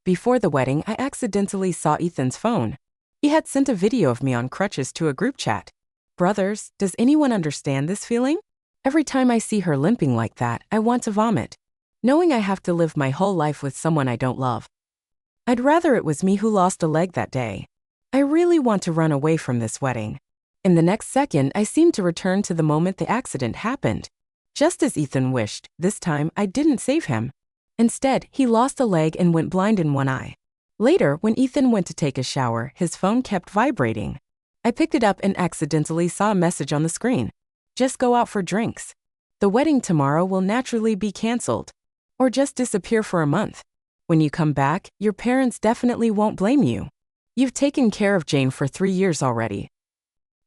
Before the wedding, I accidentally saw Ethan's phone. He had sent a video of me on crutches to a group chat. Brothers, does anyone understand this feeling? Every time I see her limping like that, I want to vomit, knowing I have to live my whole life with someone I don't love. I'd rather it was me who lost a leg that day. I really want to run away from this wedding. In the next second, I seemed to return to the moment the accident happened. Just as Ethan wished, this time I didn't save him. Instead, he lost a leg and went blind in one eye. Later, when Ethan went to take a shower, his phone kept vibrating. I picked it up and accidentally saw a message on the screen. Just go out for drinks. The wedding tomorrow will naturally be canceled. Or just disappear for a month. When you come back, your parents definitely won't blame you. You've taken care of Jane for 3 years already.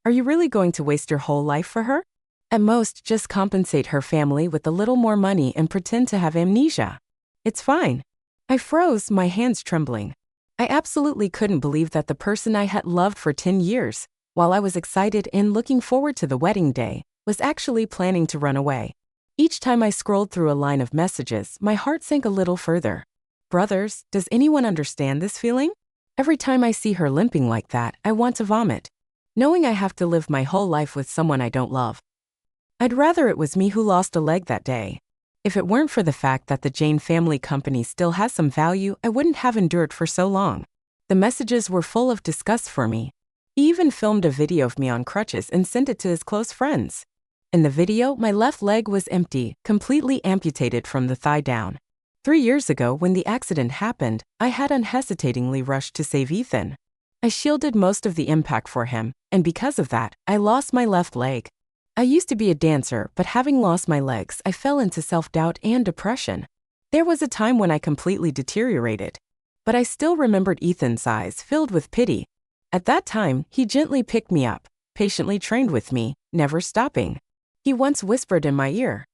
Are you really going to waste your whole life for her? At most, just compensate her family with a little more money and pretend to have amnesia. It's fine. I froze, my hands trembling. I absolutely couldn't believe that the person I had loved for 10 years, while I was excited and looking forward to the wedding day, was actually planning to run away. Each time I scrolled through a line of messages, my heart sank a little further. Brothers, does anyone understand this feeling? Every time I see her limping like that, I want to vomit, knowing I have to live my whole life with someone I don't love. I'd rather it was me who lost a leg that day. If it weren't for the fact that the Jane family company still has some value, I wouldn't have endured for so long. The messages were full of disgust for me. He even filmed a video of me on crutches and sent it to his close friends. In the video, my left leg was empty, completely amputated from the thigh down. 3 years ago, when the accident happened, I had unhesitatingly rushed to save Ethan. I shielded most of the impact for him, and because of that, I lost my left leg. I used to be a dancer, but having lost my legs, I fell into self-doubt and depression. There was a time when I completely deteriorated. But I still remembered Ethan's eyes filled with pity. At that time, he gently picked me up, patiently trained with me, never stopping. He once whispered in my ear,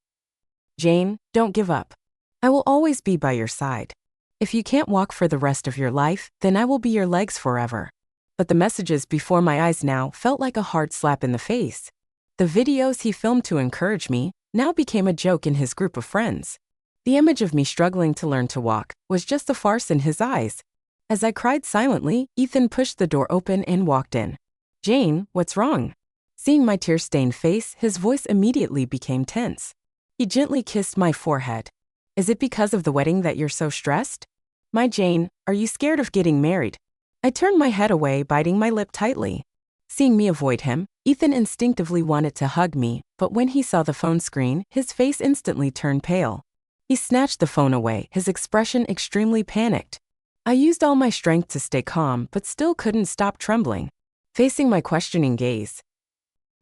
"Jane, don't give up. I will always be by your side. If you can't walk for the rest of your life, then I will be your legs forever." But the messages before my eyes now felt like a hard slap in the face. The videos he filmed to encourage me now became a joke in his group of friends. The image of me struggling to learn to walk was just a farce in his eyes. As I cried silently, Ethan pushed the door open and walked in. "Jane, what's wrong?" Seeing my tear-stained face, his voice immediately became tense. He gently kissed my forehead. "Is it because of the wedding that you're so stressed? My Jane, are you scared of getting married?" I turned my head away, biting my lip tightly. Seeing me avoid him, Ethan instinctively wanted to hug me, but when he saw the phone screen, his face instantly turned pale. He snatched the phone away, his expression extremely panicked. I used all my strength to stay calm, but still couldn't stop trembling. Facing my questioning gaze,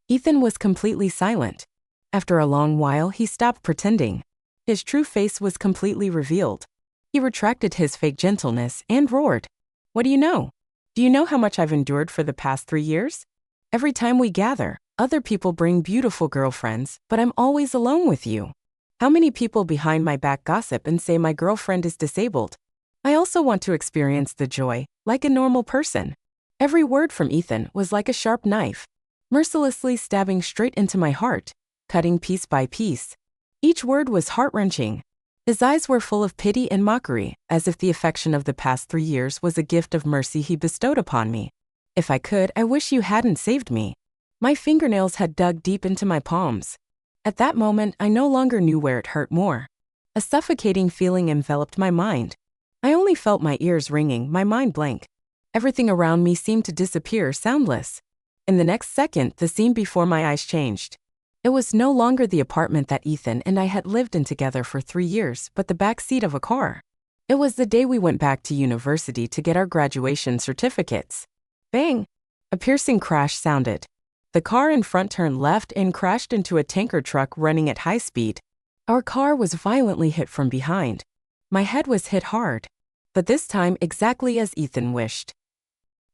Ethan was completely silent. After a long while, he stopped pretending. His true face was completely revealed. He retracted his fake gentleness and roared, "What do you know? Do you know how much I've endured for the past 3 years? Every time we gather, other people bring beautiful girlfriends, but I'm always alone with you. How many people behind my back gossip and say my girlfriend is disabled? I also want to experience the joy, like a normal person." Every word from Ethan was like a sharp knife, mercilessly stabbing straight into my heart, cutting piece by piece. Each word was heart-wrenching. His eyes were full of pity and mockery, as if the affection of the past 3 years was a gift of mercy he bestowed upon me. "If I could, I wish you hadn't saved me." My fingernails had dug deep into my palms. At that moment, I no longer knew where it hurt more. A suffocating feeling enveloped my mind. I only felt my ears ringing, my mind blank. Everything around me seemed to disappear, soundless. In the next second, the scene before my eyes changed. It was no longer the apartment that Ethan and I had lived in together for 3 years, but the back seat of a car. It was the day we went back to university to get our graduation certificates. Bang! A piercing crash sounded. The car in front turned left and crashed into a tanker truck running at high speed. Our car was violently hit from behind. My head was hit hard, but this time exactly as Ethan wished.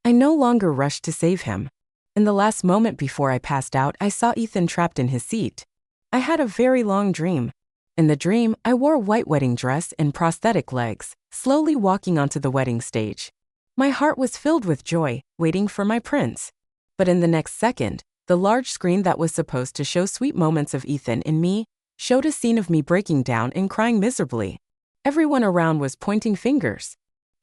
I no longer rushed to save him. In the last moment before I passed out, I saw Ethan trapped in his seat. I had a very long dream. In the dream, I wore a white wedding dress and prosthetic legs, slowly walking onto the wedding stage. My heart was filled with joy, waiting for my prince. But in the next second, the large screen that was supposed to show sweet moments of Ethan and me showed a scene of me breaking down and crying miserably. Everyone around was pointing fingers.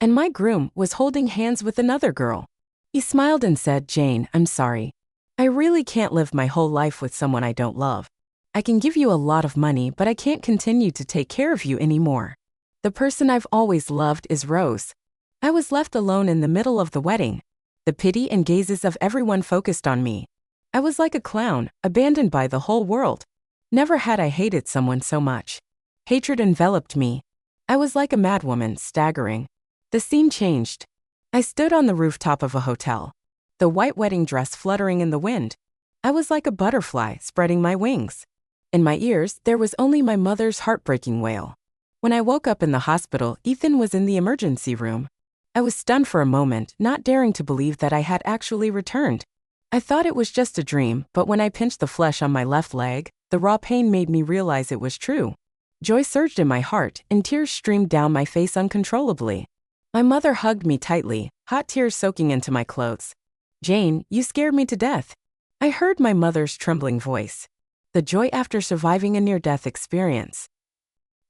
and my groom was holding hands with another girl. He smiled and said, "Jane, I'm sorry. I really can't live my whole life with someone I don't love. I can give you a lot of money, but I can't continue to take care of you anymore. The person I've always loved is Rose." I was left alone in the middle of the wedding. The pity and gazes of everyone focused on me. I was like a clown, abandoned by the whole world. Never had I hated someone so much. Hatred enveloped me. I was like a madwoman, staggering. The scene changed. I stood on the rooftop of a hotel, the white wedding dress fluttering in the wind. I was like a butterfly, spreading my wings. In my ears, there was only my mother's heartbreaking wail. When I woke up in the hospital, Ethan was in the emergency room. I was stunned for a moment, not daring to believe that I had actually returned. I thought it was just a dream, but when I pinched the flesh on my left leg, the raw pain made me realize it was true. Joy surged in my heart, and tears streamed down my face uncontrollably. My mother hugged me tightly, hot tears soaking into my clothes. "Jane, you scared me to death." I heard my mother's trembling voice. The joy after surviving a near-death experience.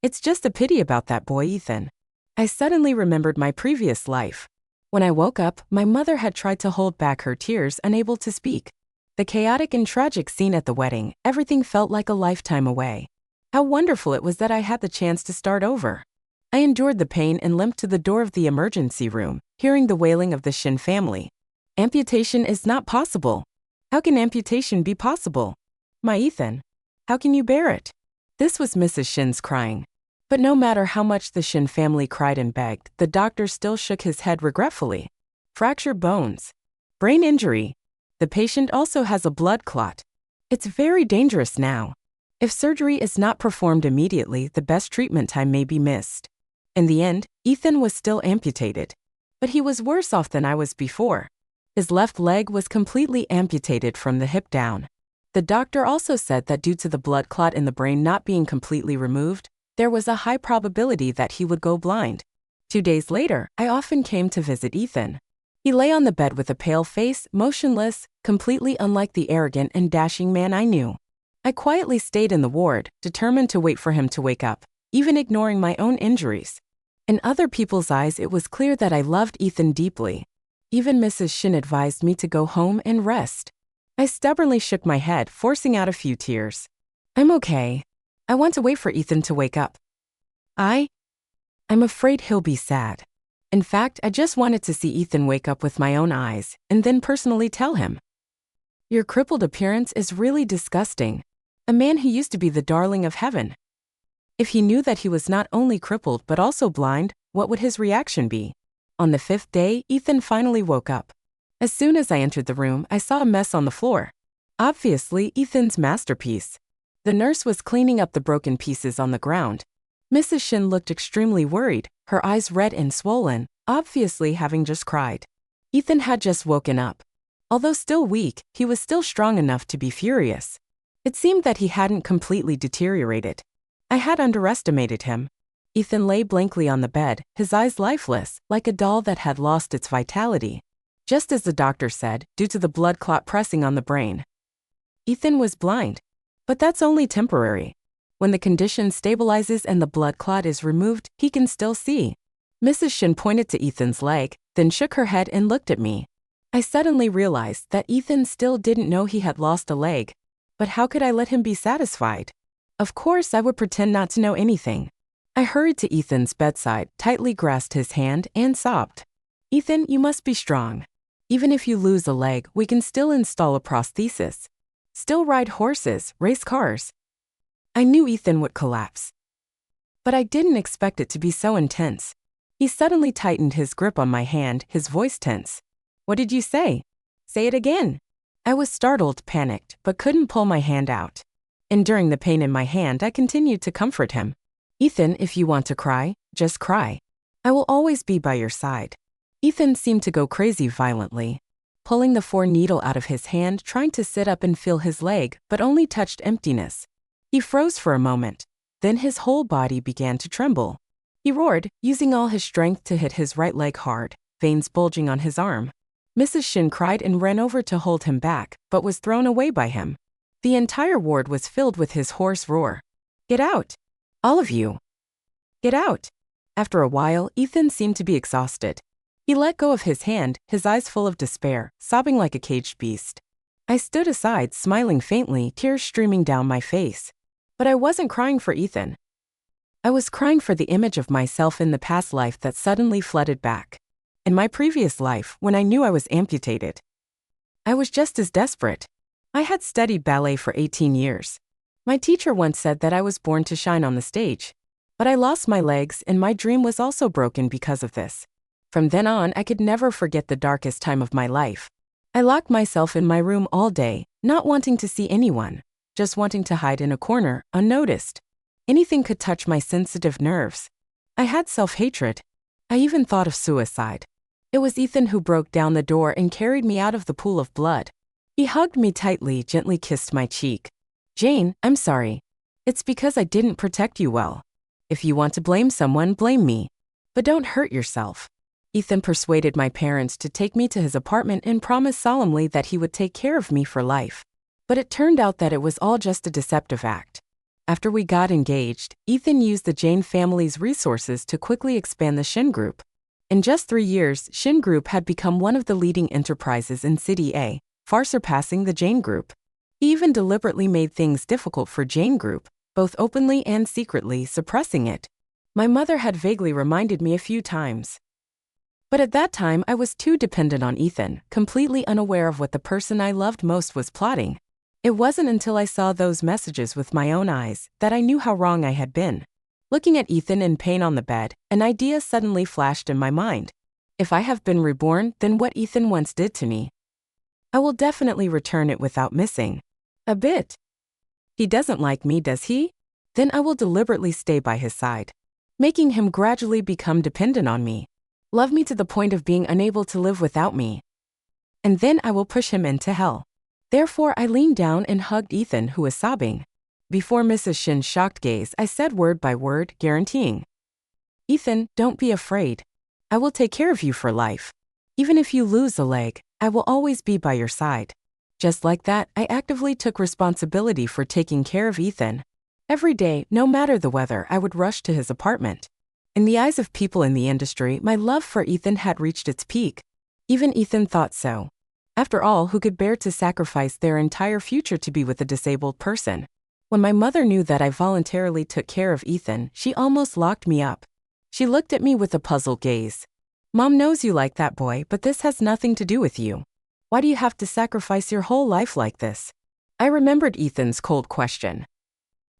"It's just a pity about that boy, Ethan." I suddenly remembered my previous life. When I woke up, my mother had tried to hold back her tears, unable to speak. The chaotic and tragic scene at the wedding, everything felt like a lifetime away. How wonderful it was that I had the chance to start over. I endured the pain and limped to the door of the emergency room, hearing the wailing of the Shin family. "Amputation is not possible. How can amputation be possible? My Ethan, how can you bear it?" This was Mrs. Shin's crying. But no matter how much the Shin family cried and begged, the doctor still shook his head regretfully. "Fractured bones. Brain injury. The patient also has a blood clot. It's very dangerous now. If surgery is not performed immediately, the best treatment time may be missed." In the end, Ethan was still amputated. But he was worse off than I was before. His left leg was completely amputated from the hip down. The doctor also said that due to the blood clot in the brain not being completely removed, there was a high probability that he would go blind. 2 days later, I often came to visit Ethan. He lay on the bed with a pale face, motionless, completely unlike the arrogant and dashing man I knew. I quietly stayed in the ward, determined to wait for him to wake up, even ignoring my own injuries. In other people's eyes, it was clear that I loved Ethan deeply. Even Mrs. Shin advised me to go home and rest. I stubbornly shook my head, forcing out a few tears. "I'm okay. I want to wait for Ethan to wake up. I'm afraid he'll be sad. In fact, I just wanted to see Ethan wake up with my own eyes, and then personally tell him. Your crippled appearance is really disgusting. A man who used to be the darling of heaven. If he knew that he was not only crippled but also blind, what would his reaction be?" On the 5th day, Ethan finally woke up. As soon as I entered the room, I saw a mess on the floor. Obviously, Ethan's masterpiece. The nurse was cleaning up the broken pieces on the ground. Mrs. Shin looked extremely worried, her eyes red and swollen, obviously having just cried. Ethan had just woken up. Although still weak, he was still strong enough to be furious. It seemed that he hadn't completely deteriorated. I had underestimated him. Ethan lay blankly on the bed, his eyes lifeless, like a doll that had lost its vitality. Just as the doctor said, due to the blood clot pressing on the brain. Ethan was blind. But that's only temporary. When the condition stabilizes and the blood clot is removed, he can still see. Mrs. Shin pointed to Ethan's leg, then shook her head and looked at me. I suddenly realized that Ethan still didn't know he had lost a leg. But how could I let him be satisfied? Of course, I would pretend not to know anything. I hurried to Ethan's bedside, tightly grasped his hand, and sobbed. "Ethan, you must be strong. Even if you lose a leg, we can still install a prosthesis. Still ride horses, race cars." I knew Ethan would collapse. But I didn't expect it to be so intense. He suddenly tightened his grip on my hand, his voice tense. "What did you say? Say it again." I was startled, panicked, but couldn't pull my hand out. Enduring the pain in my hand, I continued to comfort him. "Ethan, if you want to cry, just cry. I will always be by your side." Ethan seemed to go crazy violently, pulling the 4-needle out of his hand, trying to sit up and feel his leg, but only touched emptiness. He froze for a moment. Then his whole body began to tremble. He roared, using all his strength to hit his right leg hard, veins bulging on his arm. Mrs. Shin cried and ran over to hold him back, but was thrown away by him. The entire ward was filled with his hoarse roar. "Get out! All of you! Get out!" After a while, Ethan seemed to be exhausted. He let go of his hand, his eyes full of despair, sobbing like a caged beast. I stood aside, smiling faintly, tears streaming down my face. But I wasn't crying for Ethan. I was crying for the image of myself in the past life that suddenly flooded back. In my previous life, when I knew I was amputated, I was just as desperate. I had studied ballet for 18 years. My teacher once said that I was born to shine on the stage. But I lost my legs, and my dream was also broken because of this. From then on, I could never forget the darkest time of my life. I locked myself in my room all day, not wanting to see anyone, just wanting to hide in a corner, unnoticed. Anything could touch my sensitive nerves. I had self-hatred. I even thought of suicide. It was Ethan who broke down the door and carried me out of the pool of blood. He hugged me tightly, gently kissed my cheek. "Jane, I'm sorry. It's because I didn't protect you well. If you want to blame someone, blame me. But don't hurt yourself." Ethan persuaded my parents to take me to his apartment and promised solemnly that he would take care of me for life. But it turned out that it was all just a deceptive act. After we got engaged, Ethan used the Jane family's resources to quickly expand the Shin Group. In just 3 years, Shin Group had become one of the leading enterprises in City A, far surpassing the Jane Group. He even deliberately made things difficult for Jane Group, both openly and secretly suppressing it. My mother had vaguely reminded me a few times. But at that time, I was too dependent on Ethan, completely unaware of what the person I loved most was plotting. It wasn't until I saw those messages with my own eyes that I knew how wrong I had been. Looking at Ethan in pain on the bed, an idea suddenly flashed in my mind. If I have been reborn, then what Ethan once did to me, I will definitely return it without missing a bit. He doesn't like me, does he? Then I will deliberately stay by his side, making him gradually become dependent on me, love me to the point of being unable to live without me. And then I will push him into hell. Therefore, I leaned down and hugged Ethan, who was sobbing. Before Mrs. Shin's shocked gaze, I said word by word, guaranteeing, "Ethan, don't be afraid. I will take care of you for life. Even if you lose a leg, I will always be by your side." Just like that, I actively took responsibility for taking care of Ethan. Every day, no matter the weather, I would rush to his apartment. In the eyes of people in the industry, my love for Ethan had reached its peak. Even Ethan thought so. After all, who could bear to sacrifice their entire future to be with a disabled person? When my mother knew that I voluntarily took care of Ethan, she almost locked me up. She looked at me with a puzzled gaze. "Mom knows you like that boy, but this has nothing to do with you. Why do you have to sacrifice your whole life like this?" I remembered Ethan's cold question.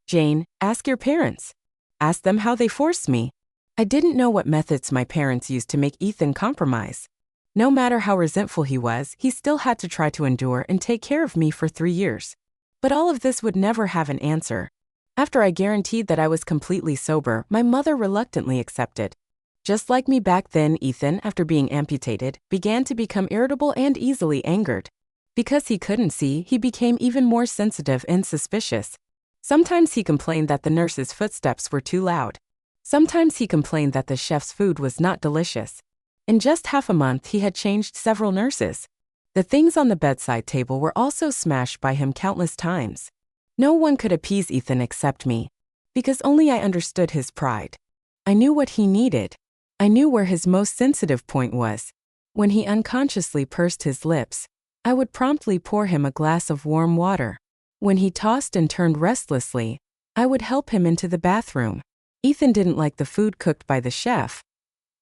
"Jane, ask your parents. Ask them how they forced me." I didn't know what methods my parents used to make Ethan compromise. No matter how resentful he was, he still had to try to endure and take care of me for 3 years. But all of this would never have an answer. After I guaranteed that I was completely sober, my mother reluctantly accepted. Just like me back then, Ethan, after being amputated, began to become irritable and easily angered. Because he couldn't see, he became even more sensitive and suspicious. Sometimes he complained that the nurse's footsteps were too loud. Sometimes he complained that the chef's food was not delicious. In just half a month, he had changed several nurses. The things on the bedside table were also smashed by him countless times. No one could appease Ethan except me, because only I understood his pride. I knew what he needed. I knew where his most sensitive point was. When he unconsciously pursed his lips, I would promptly pour him a glass of warm water. When he tossed and turned restlessly, I would help him into the bathroom. Ethan didn't like the food cooked by the chef,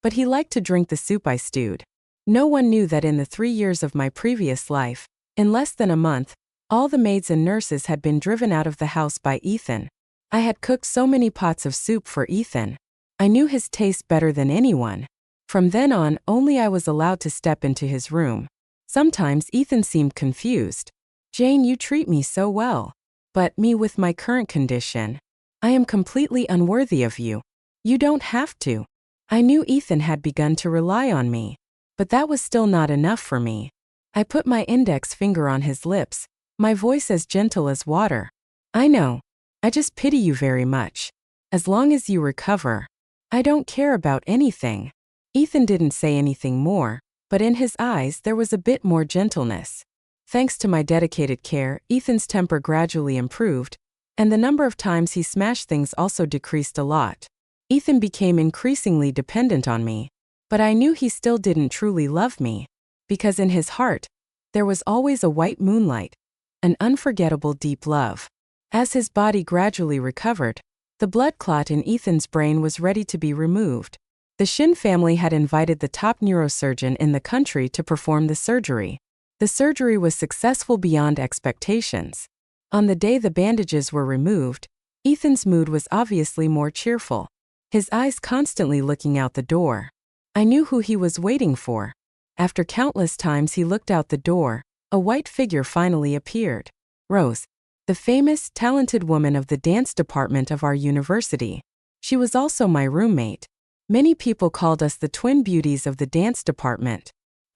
but he liked to drink the soup I stewed. No one knew that in the 3 years of my previous life, in less than a month, all the maids and nurses had been driven out of the house by Ethan. I had cooked so many pots of soup for Ethan. I knew his taste better than anyone. From then on, only I was allowed to step into his room. Sometimes Ethan seemed confused. "Jane, you treat me so well. But me with my current condition, I am completely unworthy of you. You don't have to." I knew Ethan had begun to rely on me. But that was still not enough for me. I put my index finger on his lips, my voice as gentle as water. "I know. I just pity you very much. As long as you recover, I don't care about anything." Ethan didn't say anything more, but in his eyes there was a bit more gentleness. Thanks to my dedicated care, Ethan's temper gradually improved, and the number of times he smashed things also decreased a lot. Ethan became increasingly dependent on me, but I knew he still didn't truly love me, because in his heart, there was always a white moonlight, an unforgettable deep love. As his body gradually recovered, the blood clot in Ethan's brain was ready to be removed. The Shin family had invited the top neurosurgeon in the country to perform the surgery. The surgery was successful beyond expectations. On the day the bandages were removed, Ethan's mood was obviously more cheerful, his eyes constantly looking out the door. I knew who he was waiting for. After countless times he looked out the door, a white figure finally appeared. Rose, the famous, talented woman of the dance department of our university. She was also my roommate. Many people called us the twin beauties of the dance department.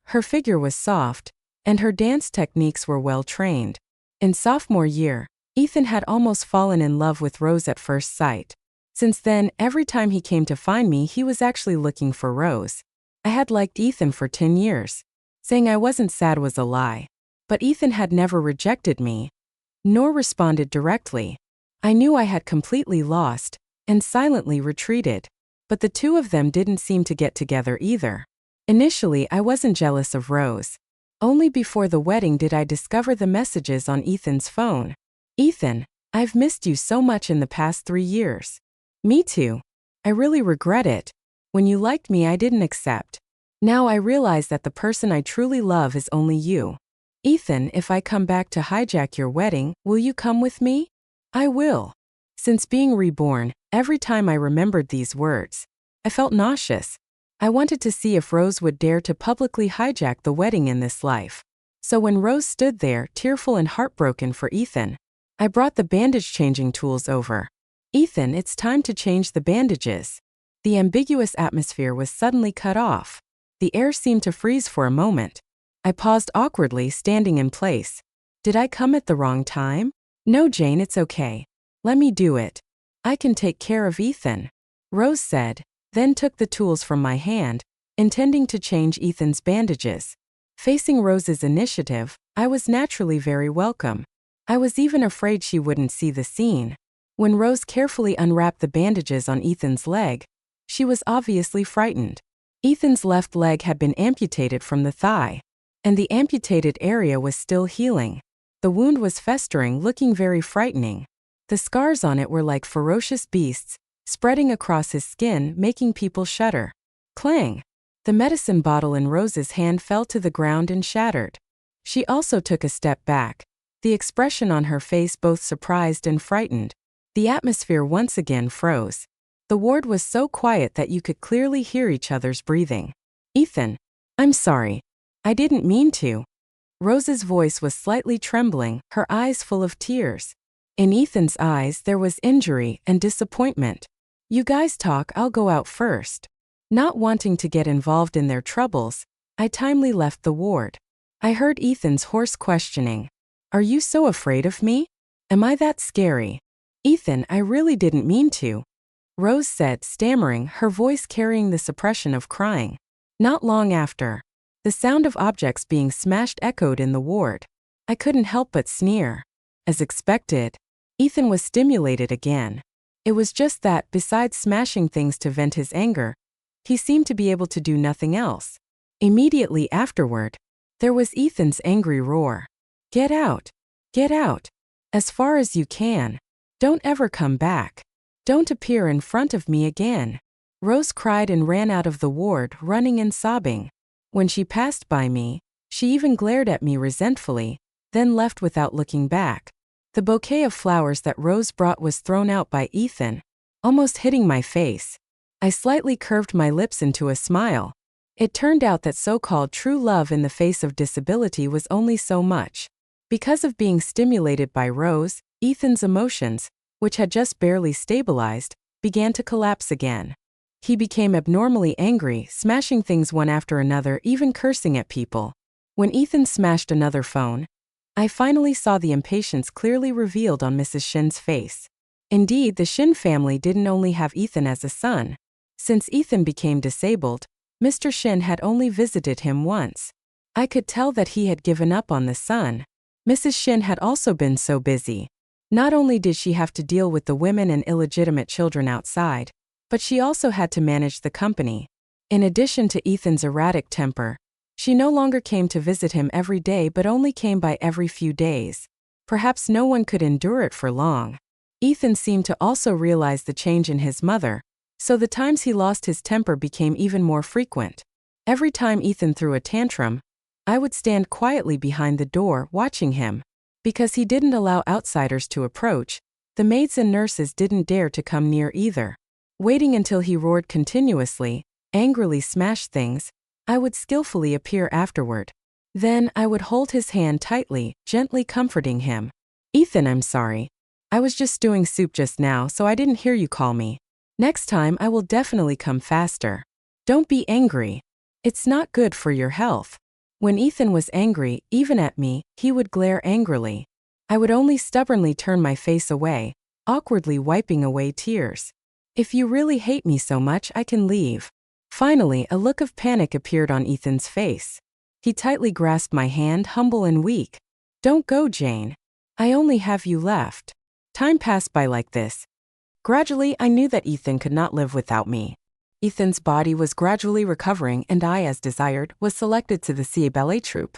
Her figure was soft, and her dance techniques were well trained. In sophomore year, Ethan had almost fallen in love with Rose at first sight. Since then, every time he came to find me, he was actually looking for Rose. I had liked Ethan for 10 years. Saying I wasn't sad was a lie. But Ethan had never rejected me, nor responded directly. I knew I had completely lost, and silently retreated. But the two of them didn't seem to get together either. Initially, I wasn't jealous of Rose. Only before the wedding did I discover the messages on Ethan's phone. Ethan, I've missed you so much in the past 3 years. Me too. I really regret it. When you liked me, I didn't accept. Now I realize that the person I truly love is only you. Ethan, if I come back to hijack your wedding, will you come with me? I will. Since being reborn, every time I remembered these words, I felt nauseous. I wanted to see if Rose would dare to publicly hijack the wedding in this life. So when Rose stood there, tearful and heartbroken for Ethan, I brought the bandage-changing tools over. Ethan, it's time to change the bandages. The ambiguous atmosphere was suddenly cut off. The air seemed to freeze for a moment. I paused awkwardly, standing in place. Did I come at the wrong time? No, Jane, it's okay. Let me do it. I can take care of Ethan, Rose said, then took the tools from my hand, intending to change Ethan's bandages. Facing Rose's initiative, I was naturally very welcome. I was even afraid she wouldn't see the scene. When Rose carefully unwrapped the bandages on Ethan's leg, she was obviously frightened. Ethan's left leg had been amputated from the thigh, and the amputated area was still healing. The wound was festering, looking very frightening. The scars on it were like ferocious beasts, spreading across his skin, making people shudder. Clang! The medicine bottle in Rose's hand fell to the ground and shattered. She also took a step back, the expression on her face both surprised and frightened. The atmosphere once again froze. The ward was so quiet that you could clearly hear each other's breathing. Ethan, I'm sorry. I didn't mean to. Rose's voice was slightly trembling, her eyes full of tears. In Ethan's eyes there was injury and disappointment. You guys talk, I'll go out first. Not wanting to get involved in their troubles, I timely left the ward. I heard Ethan's hoarse questioning. Are you so afraid of me? Am I that scary? Ethan, I really didn't mean to, Rose said, stammering, her voice carrying the suppression of crying. Not long after, the sound of objects being smashed echoed in the ward. I couldn't help but sneer. As expected, Ethan was stimulated again. It was just that, besides smashing things to vent his anger, he seemed to be able to do nothing else. Immediately afterward, there was Ethan's angry roar. Get out! Get out! As far as you can. Don't ever come back. Don't appear in front of me again. Rose cried and ran out of the ward, running and sobbing. When she passed by me, she even glared at me resentfully, then left without looking back. The bouquet of flowers that Rose brought was thrown out by Ethan, almost hitting my face. I slightly curved my lips into a smile. It turned out that so-called true love in the face of disability was only so much. Because of being stimulated by Rose, Ethan's emotions, which had just barely stabilized, began to collapse again. He became abnormally angry, smashing things one after another, even cursing at people. When Ethan smashed another phone, I finally saw the impatience clearly revealed on Mrs. Shin's face. Indeed, the Shin family didn't only have Ethan as a son. Since Ethan became disabled, Mr. Shin had only visited him once. I could tell that he had given up on the son. Mrs. Shin had also been so busy. Not only did she have to deal with the women and illegitimate children outside, But she also had to manage the company. In addition to Ethan's erratic temper, she no longer came to visit him every day but only came by every few days. Perhaps no one could endure it for long. Ethan seemed to also realize the change in his mother, so the times he lost his temper became even more frequent. Every time Ethan threw a tantrum, I would stand quietly behind the door watching him. Because he didn't allow outsiders to approach, the maids and nurses didn't dare to come near either. Waiting until he roared continuously, angrily smashed things, I would skillfully appear afterward. Then I would hold his hand tightly, gently comforting him. "Ethan, I'm sorry. I was just stewing soup just now, so I didn't hear you call me. Next time I will definitely come faster. Don't be angry. It's not good for your health." When Ethan was angry, even at me, he would glare angrily. I would only stubbornly turn my face away, awkwardly wiping away tears. "If you really hate me so much, I can leave." Finally, a look of panic appeared on Ethan's face. He tightly grasped my hand, humble and weak. "Don't go, Jane. I only have you left." Time passed by like this. Gradually, I knew that Ethan could not live without me. Ethan's body was gradually recovering and I, as desired, was selected to the CA ballet troupe.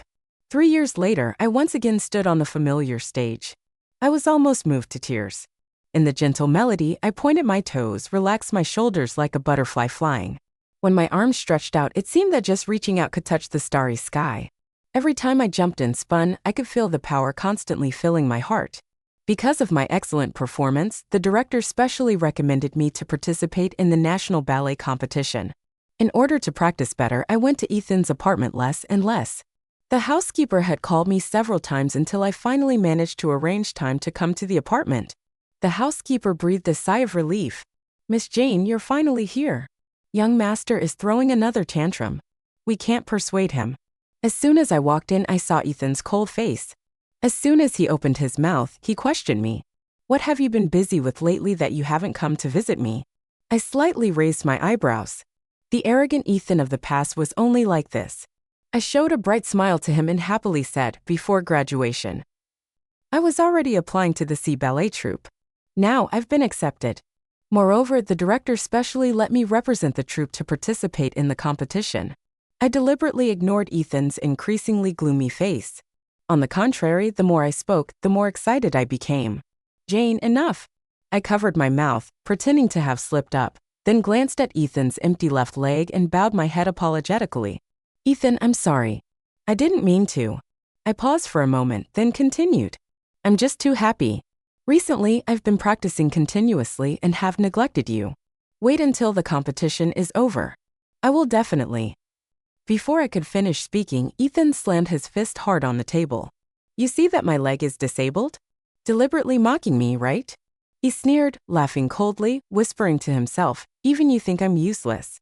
3 years later, I once again stood on the familiar stage. I was almost moved to tears. In the gentle melody, I pointed my toes, relaxed my shoulders like a butterfly flying. When my arms stretched out, it seemed that just reaching out could touch the starry sky. Every time I jumped and spun, I could feel the power constantly filling my heart. Because of my excellent performance, the director specially recommended me to participate in the national ballet competition. In order to practice better, I went to Ethan's apartment less and less. The housekeeper had called me several times until I finally managed to arrange time to come to the apartment. The housekeeper breathed a sigh of relief. "Miss Jane, you're finally here. Young master is throwing another tantrum. We can't persuade him." As soon as I walked in, I saw Ethan's cold face. As soon as he opened his mouth, he questioned me. "What have you been busy with lately that you haven't come to visit me?" I slightly raised my eyebrows. The arrogant Ethan of the past was only like this. I showed a bright smile to him and happily said, "Before graduation." I was already applying to the C ballet troupe. Now I've been accepted. Moreover, the director specially let me represent the troupe to participate in the competition. I deliberately ignored Ethan's increasingly gloomy face. On the contrary, the more I spoke, the more excited I became. "Jane, enough." I covered my mouth, pretending to have slipped up, then glanced at Ethan's empty left leg and bowed my head apologetically. "Ethan, I'm sorry. I didn't mean to." I paused for a moment, then continued. "I'm just too happy. Recently, I've been practicing continuously and have neglected you. Wait until the competition is over. I will definitely." Before I could finish speaking, Ethan slammed his fist hard on the table. "You see that my leg is disabled? Deliberately mocking me, right?" He sneered, laughing coldly, whispering to himself, "Even you think I'm useless."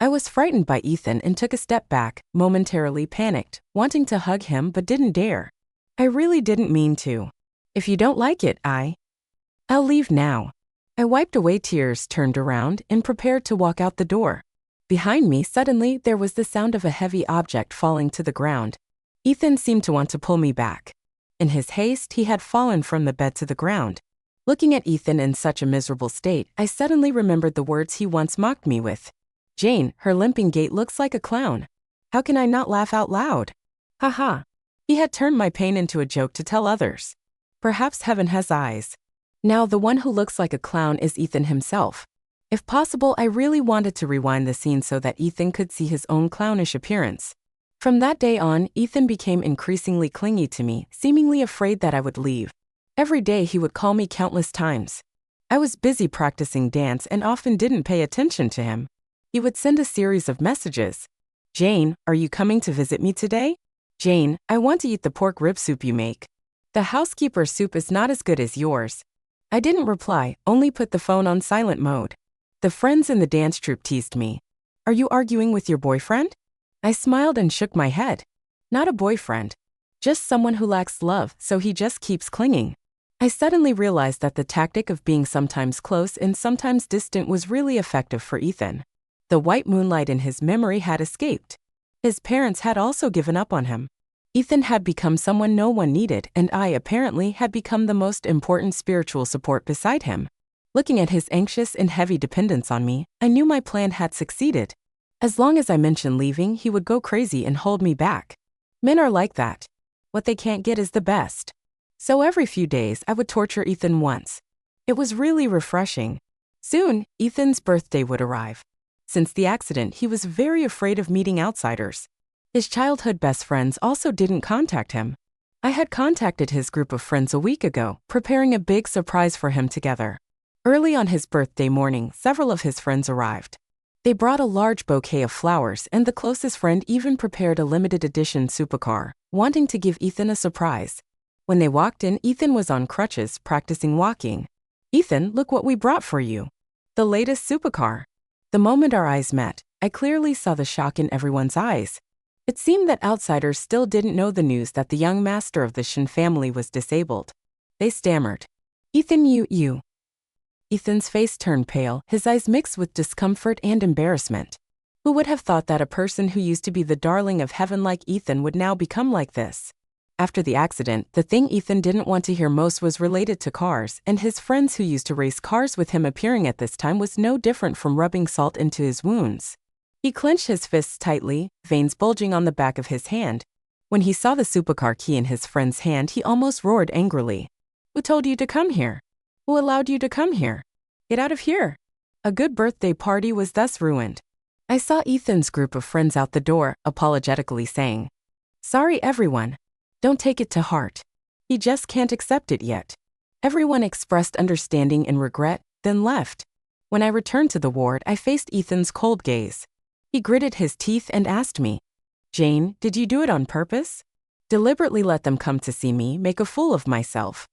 I was frightened by Ethan and took a step back, momentarily panicked, wanting to hug him but didn't dare. I really didn't mean to. "If you don't like it, I'll leave now." I wiped away tears, turned around, and prepared to walk out the door. Behind me, suddenly, there was the sound of a heavy object falling to the ground. Ethan seemed to want to pull me back. In his haste, he had fallen from the bed to the ground. Looking at Ethan in such a miserable state, I suddenly remembered the words he once mocked me with. "Jane, her limping gait looks like a clown. How can I not laugh out loud?" Ha ha. He had turned my pain into a joke to tell others. Perhaps heaven has eyes. Now the one who looks like a clown is Ethan himself. If possible, I really wanted to rewind the scene so that Ethan could see his own clownish appearance. From that day on, Ethan became increasingly clingy to me, seemingly afraid that I would leave. Every day he would call me countless times. I was busy practicing dance and often didn't pay attention to him. He would send a series of messages. "Jane, are you coming to visit me today? Jane, I want to eat the pork rib soup you make. The housekeeper's soup is not as good as yours." I didn't reply, only put the phone on silent mode. The friends in the dance troupe teased me. "Are you arguing with your boyfriend?" I smiled and shook my head. "Not a boyfriend. Just someone who lacks love, so he just keeps clinging." I suddenly realized that the tactic of being sometimes close and sometimes distant was really effective for Ethan. The white moonlight in his memory had escaped. His parents had also given up on him. Ethan had become someone no one needed, and I apparently had become the most important spiritual support beside him. Looking at his anxious and heavy dependence on me, I knew my plan had succeeded. As long as I mentioned leaving, he would go crazy and hold me back. Men are like that. What they can't get is the best. So every few days, I would torture Ethan once. It was really refreshing. Soon, Ethan's birthday would arrive. Since the accident, he was very afraid of meeting outsiders. His childhood best friends also didn't contact him. I had contacted his group of friends a week ago, preparing a big surprise for him together. Early on his birthday morning, several of his friends arrived. They brought a large bouquet of flowers, and the closest friend even prepared a limited edition supercar, wanting to give Ethan a surprise. When they walked in, Ethan was on crutches, practicing walking. "Ethan, look what we brought for you. The latest supercar." The moment our eyes met, I clearly saw the shock in everyone's eyes. It seemed that outsiders still didn't know the news that the young master of the Shin family was disabled. They stammered, "Ethan, you." Ethan's face turned pale, his eyes mixed with discomfort and embarrassment. Who would have thought that a person who used to be the darling of heaven like Ethan would now become like this? After the accident, the thing Ethan didn't want to hear most was related to cars, and his friends who used to race cars with him appearing at this time was no different from rubbing salt into his wounds. He clenched his fists tightly, veins bulging on the back of his hand. When he saw the supercar key in his friend's hand, he almost roared angrily. "Who told you to come here? Who allowed you to come here? Get out of here." A good birthday party was thus ruined. I saw Ethan's group of friends out the door, apologetically saying, "Sorry everyone. Don't take it to heart. He just can't accept it yet." Everyone expressed understanding and regret, then left. When I returned to the ward, I faced Ethan's cold gaze. He gritted his teeth and asked me, "Jane, did you do it on purpose? Deliberately let them come to see me, make a fool of myself?"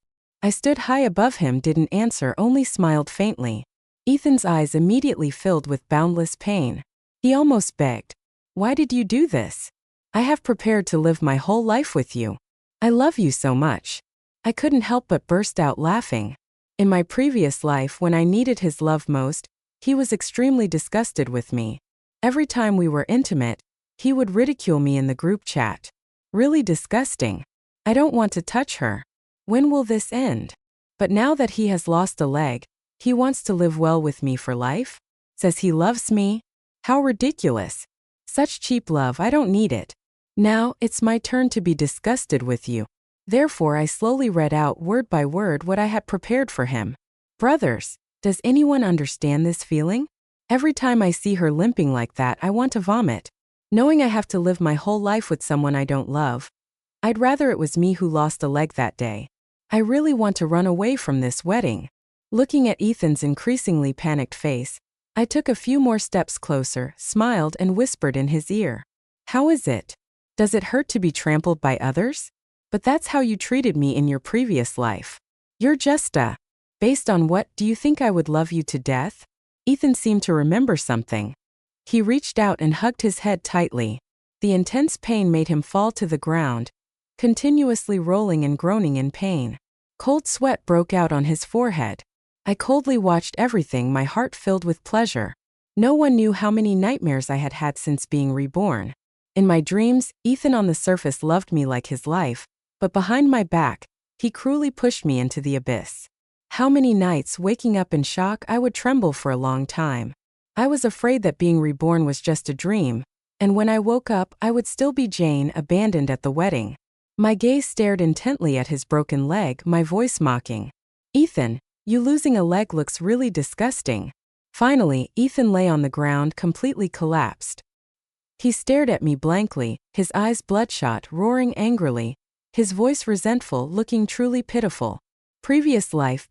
I stood high above him, didn't answer, only smiled faintly. Ethan's eyes immediately filled with boundless pain. He almost begged, "Why did you do this? I have prepared to live my whole life with you. I love you so much." I couldn't help but burst out laughing. In my previous life, when I needed his love most, he was extremely disgusted with me. Every time we were intimate, he would ridicule me in the group chat. Really disgusting. I don't want to touch her. When will this end? But now that he has lost a leg, he wants to live well with me for life? Says he loves me? How ridiculous. Such cheap love, I don't need it. Now, it's my turn to be disgusted with you. Therefore, I slowly read out word by word what I had prepared for him. "Brothers, does anyone understand this feeling? Every time I see her limping like that, I want to vomit. Knowing I have to live my whole life with someone I don't love. I'd rather it was me who lost a leg that day. I really want to run away from this wedding." Looking at Ethan's increasingly panicked face, I took a few more steps closer, smiled, and whispered in his ear, "How is it? Does it hurt to be trampled by others? But that's how you treated me in your previous life. You're just Based on what, do you think I would love you to death?" Ethan seemed to remember something. He reached out and hugged his head tightly. The intense pain made him fall to the ground, continuously rolling and groaning in pain. Cold sweat broke out on his forehead. I coldly watched everything, my heart filled with pleasure. No one knew how many nightmares I had had since being reborn. In my dreams, Ethan on the surface loved me like his life, but behind my back, he cruelly pushed me into the abyss. How many nights, waking up in shock, I would tremble for a long time. I was afraid that being reborn was just a dream, and when I woke up, I would still be Jane, abandoned at the wedding. My gaze stared intently at his broken leg, my voice mocking, "Ethan, you losing a leg looks really disgusting." Finally, Ethan lay on the ground, completely collapsed. He stared at me blankly, his eyes bloodshot, roaring angrily, his voice resentful, looking truly pitiful. Previous life,"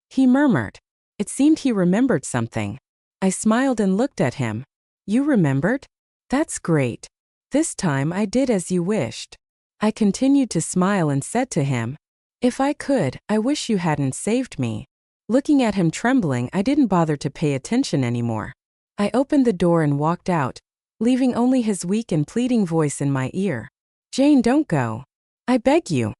he murmured. It seemed he remembered something. I smiled and looked at him. "You remembered? That's great. This time I did as you wished." I continued to smile and said to him, "If I could, I wish you hadn't saved me." Looking at him trembling, I didn't bother to pay attention anymore. I opened the door and walked out, leaving only his weak and pleading voice in my ear. "Jane, don't go. I beg you."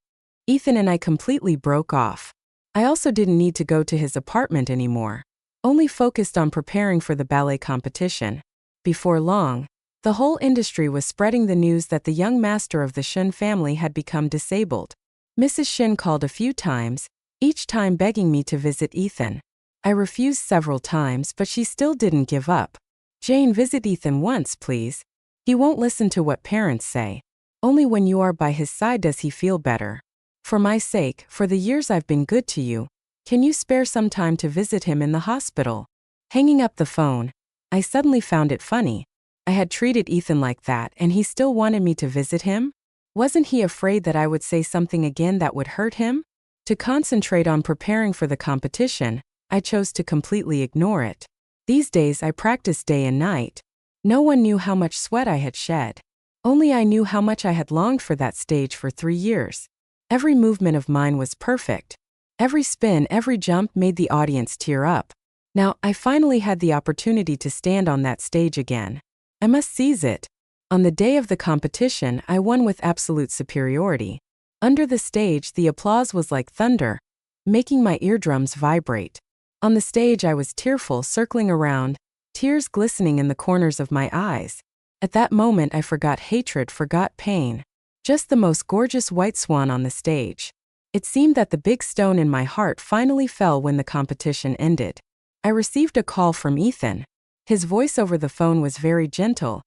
Ethan and I completely broke off. I also didn't need to go to his apartment anymore, only focused on preparing for the ballet competition. Before long, the whole industry was spreading the news that the young master of the Shin family had become disabled. Mrs. Shin called a few times, each time begging me to visit Ethan. I refused several times, but she still didn't give up. Jane, visit Ethan once, please. He won't listen to what parents say. Only when you are by his side does he feel better. For my sake, for the years I've been good to you, can you spare some time to visit him in the hospital? Hanging up the phone, I suddenly found it funny. I had treated Ethan like that and he still wanted me to visit him? Wasn't he afraid that I would say something again that would hurt him? To concentrate on preparing for the competition, I chose to completely ignore it. These days I practiced day and night. No one knew how much sweat I had shed. Only I knew how much I had longed for that stage for 3 years. Every movement of mine was perfect. Every spin, every jump made the audience tear up. Now, I finally had the opportunity to stand on that stage again. I must seize it. On the day of the competition, I won with absolute superiority. Under the stage, the applause was like thunder, making my eardrums vibrate. On the stage, I was tearful, circling around, tears glistening in the corners of my eyes. At that moment, I forgot hatred, forgot pain. Just the most gorgeous white swan on the stage. It seemed that the big stone in my heart finally fell when the competition ended. I received a call from Ethan. His voice over the phone was very gentle,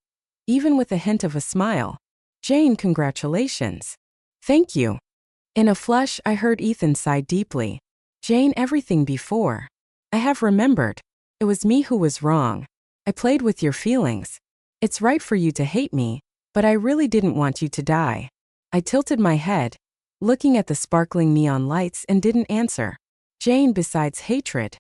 even with a hint of a smile. Jane, congratulations. Thank you. In a flush, I heard Ethan sigh deeply. Jane, everything before. I have remembered. It was me who was wrong. I played with your feelings. It's right for you to hate me, but I really didn't want you to die. I tilted my head, looking at the sparkling neon lights, and didn't answer. Jane, besides hatred,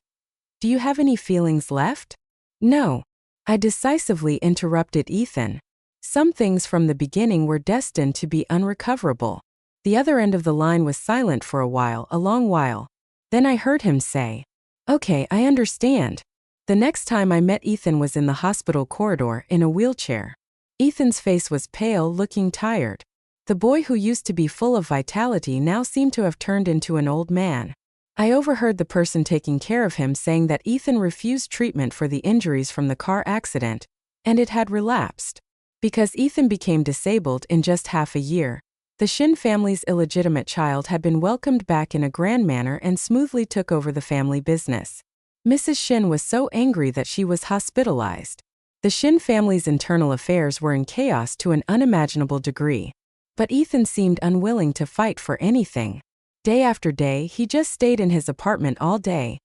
do you have any feelings left? No. I decisively interrupted Ethan. Some things from the beginning were destined to be unrecoverable. The other end of the line was silent for a while, a long while. Then I heard him say, "Okay, I understand." The next time I met Ethan was in the hospital corridor in a wheelchair. Ethan's face was pale, looking tired. The boy who used to be full of vitality now seemed to have turned into an old man. I overheard the person taking care of him saying that Ethan refused treatment for the injuries from the car accident, and it had relapsed. Because Ethan became disabled in just half a year, the Shin family's illegitimate child had been welcomed back in a grand manner and smoothly took over the family business. Mrs. Shin was so angry that she was hospitalized. The Shin family's internal affairs were in chaos to an unimaginable degree. But Ethan seemed unwilling to fight for anything. Day after day, he just stayed in his apartment all day,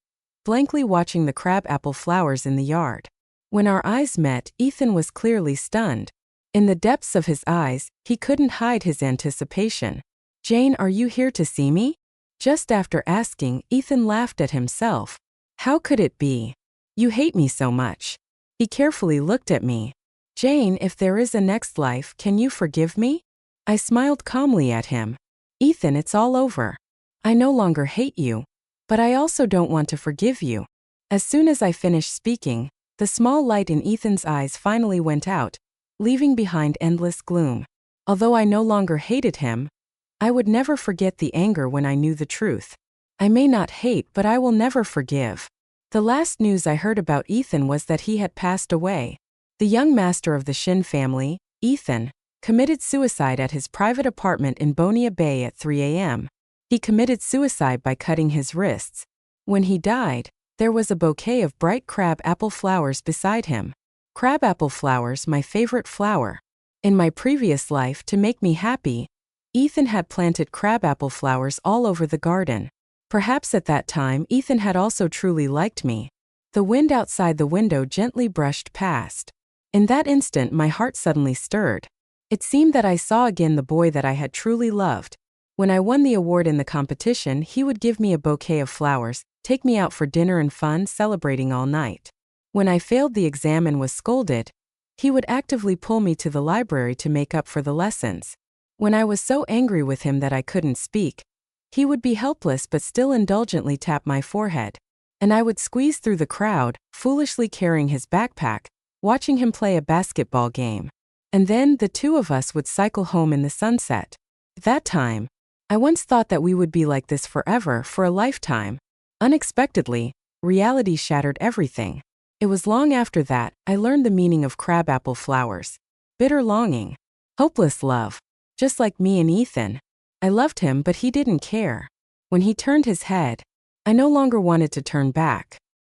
blankly watching the crabapple flowers in the yard. When our eyes met, Ethan was clearly stunned. In the depths of his eyes, he couldn't hide his anticipation. Jane, are you here to see me? Just after asking, Ethan laughed at himself. How could it be? You hate me so much. He carefully looked at me. Jane, if there is a next life, can you forgive me? I smiled calmly at him. Ethan, it's all over. I no longer hate you. But I also don't want to forgive you. As soon as I finished speaking, the small light in Ethan's eyes finally went out, leaving behind endless gloom. Although I no longer hated him, I would never forget the anger when I knew the truth. I may not hate, but I will never forgive. The last news I heard about Ethan was that he had passed away. The young master of the Shin family, Ethan, committed suicide at his private apartment in Bonia Bay at 3 a.m. He committed suicide by cutting his wrists. When he died, there was a bouquet of bright crab-apple flowers beside him. Crab-apple flowers, my favorite flower. In my previous life, to make me happy, Ethan had planted crab-apple flowers all over the garden. Perhaps at that time, Ethan had also truly liked me. The wind outside the window gently brushed past. In that instant, my heart suddenly stirred. It seemed that I saw again the boy that I had truly loved. When I won the award in the competition, he would give me a bouquet of flowers, take me out for dinner and fun, celebrating all night. When I failed the exam and was scolded, he would actively pull me to the library to make up for the lessons. When I was so angry with him that I couldn't speak, he would be helpless but still indulgently tap my forehead. And I would squeeze through the crowd, foolishly carrying his backpack, watching him play a basketball game. And then the two of us would cycle home in the sunset. That time, I once thought that we would be like this forever, for a lifetime. Unexpectedly, reality shattered everything. It was long after that I learned the meaning of crabapple flowers. Bitter longing. Hopeless love. Just like me and Ethan. I loved him, but he didn't care. When he turned his head, I no longer wanted to turn back.